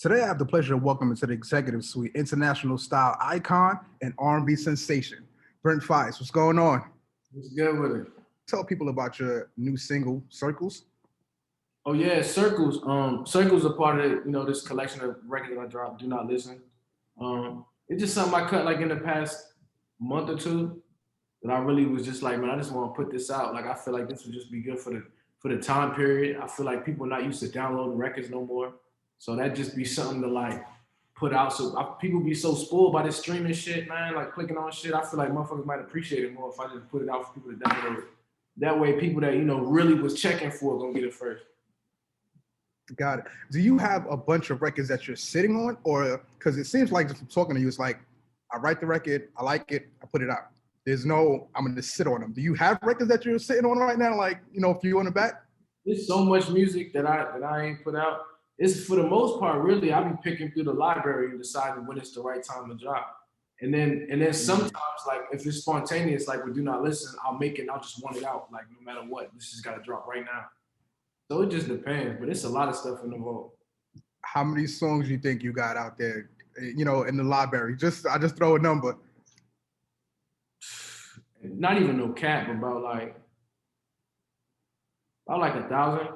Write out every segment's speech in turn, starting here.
Today, I have the pleasure of welcoming to the executive suite international style icon and R&B sensation, Brent Faiyaz. What's going on? What's good with it? Tell people about your new single, Circles. Oh yeah, Circles. Circles are part of this collection of records I dropped. Do Not Listen. It's just something I cut like in the past month or two that I really was just like, man, I just want to put this out. Like I feel like this would just be good for the time period. I feel like people are not used to downloading records no more, so that just be something to like put out. So people be so spoiled by this streaming shit, man. Like clicking on shit. I feel like motherfuckers might appreciate it more if I just put it out for people to download it. That way, people that really was checking for it gonna get it first. Got it. Do you have a bunch of records that you're sitting on, or because it seems like just from talking to you, it's like I write the record, I like it, I put it out. There's no I'm gonna sit on them. Do you have records that you're sitting on right now, like a few on the back? There's so much music that I ain't put out. It's for the most part, really, I be picking through the library and deciding when it's the right time to drop. And then sometimes, like if it's spontaneous, like with Do Not Listen, I'll make it. I'll just want it out, like no matter what. This just gotta drop right now. So it just depends, but it's a lot of stuff in the vault. How many songs you think you got out there, in the library? I just throw a number. Not even no cap, about like 1,000.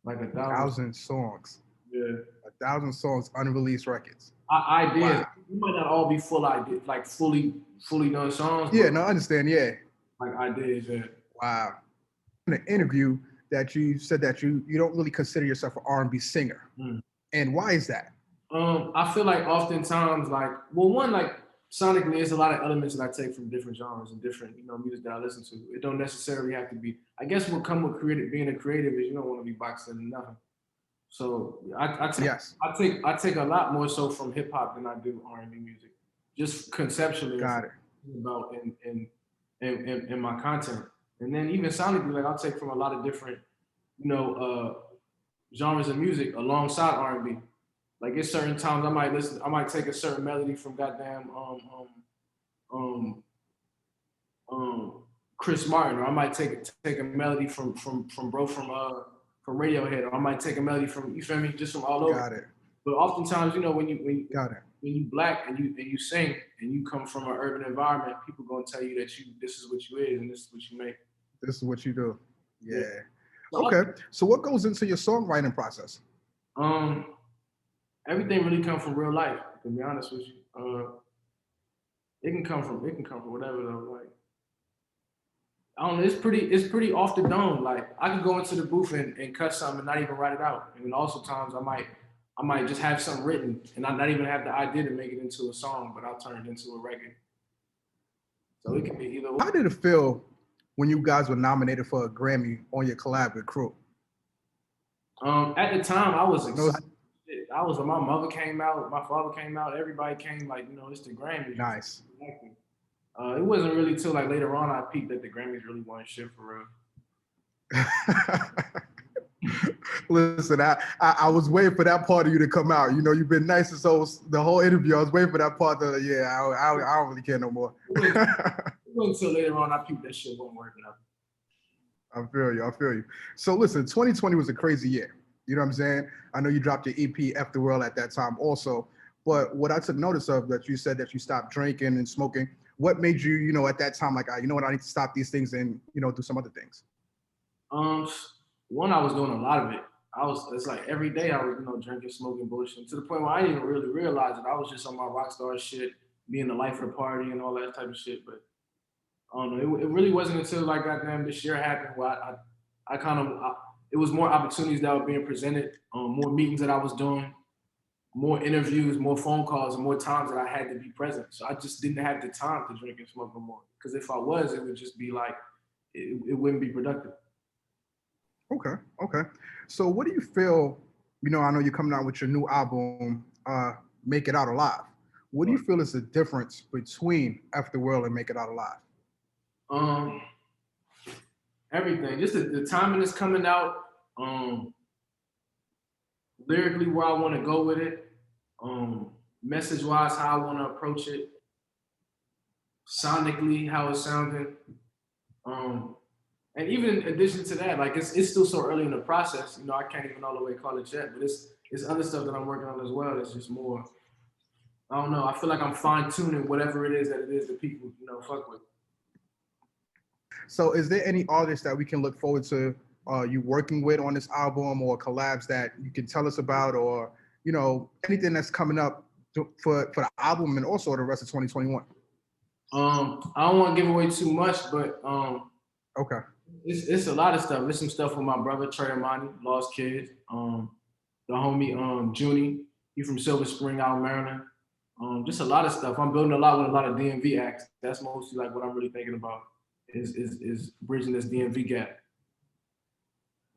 Like 1,000 songs. Yeah. 1,000 songs, unreleased records. Ideas. Wow. You might not all be full ideas, like fully done songs. Yeah, no, I understand. Yeah. Like ideas, yeah. Wow. In an interview that you said that you don't really consider yourself an R&B singer. And why is that? I feel like oftentimes, like sonically, there's a lot of elements that I take from different genres and different, music that I listen to. It don't necessarily have to be. I guess what come with being a creative is you don't want to be boxed into nothing. So I take a lot more so from hip hop than I do R&B music, just conceptually. Got it. About in my content, and then even sonically, like I'll take from a lot of different, genres of music alongside R&B. Like at certain times, I might take a certain melody from goddamn Chris Martin, or I might take a melody from Radiohead, or I might take a melody from, you feel me, just from all over. Got it. But oftentimes, when Got it. When you black and you sing and you come from an urban environment, people gonna tell you that this is what you is and this is what you make. This is what you do. Yeah. Okay. So what goes into your songwriting process? Everything really comes from real life, to be honest with you. It can come from whatever though. Like I don't know, it's pretty off the dome. Like I could go into the booth and cut something and not even write it out. And then also times I might just have something written and I not even have the idea to make it into a song, but I'll turn it into a record. So it can be either way. How did it feel when you guys were nominated for a Grammy on your collab with 𝓃? At the time, I was excited. My mother came out, my father came out, everybody came, like, it's the Grammys. Nice. It wasn't really till like later on I peeped that the Grammys really weren't shit for real. Listen, I was waiting for that part of you to come out. You've been nice and so the whole interview. I was waiting for that part to, I don't really care no more. It wasn't until later on I peeped that shit wasn't working out. I feel you. So listen, 2020 was a crazy year. You know what I'm saying? I know you dropped your EP, 𝓃 at that time also. But what I took notice of, that you said that you stopped drinking and smoking. What made you, at that time, like, I need to stop these things and, do some other things? One, I was doing a lot of it. It's like every day I was, drinking, smoking, bullshit, to the point where I didn't even really realize it. I was just on my rock star shit, being the life of the party and all that type of shit. But I don't know, it really wasn't until like goddamn this year happened where it was more opportunities that were being presented, more meetings that I was doing, more interviews, more phone calls, and more times that I had to be present. So I just didn't have the time to drink and smoke no more. Because if I was, it would just be like, it wouldn't be productive. Okay. So what do you feel, I know you're coming out with your new album, Make It Out Alive. What do you feel is the difference between 𝓃 and Make It Out Alive? Everything, just the timing is coming out, lyrically where I want to go with it, message wise how I want to approach it, sonically how it's sounding, and even in addition to that, like it's still so early in the process, I can't even all the way call it yet, but it's other stuff that I'm working on as well. It's just more. I don't know. I feel like I'm fine tuning whatever it is that people fuck with. So is there any artists that we can look forward to you working with on this album, or collabs that you can tell us about, or anything that's coming up for the album and also the rest of 2021? I don't want to give away too much, but Okay. It's a lot of stuff. There's some stuff with my brother 𝓸𝓃 𝓔𝓁, the homie Junie, he from Silver Spring out in Maryland. Just a lot of stuff. I'm building a lot with a lot of DMV acts. That's mostly like what I'm really thinking about is bridging this DMV gap.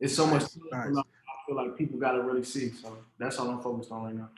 It's so much Nice. I feel like people gotta really see. So that's all I'm focused on right now.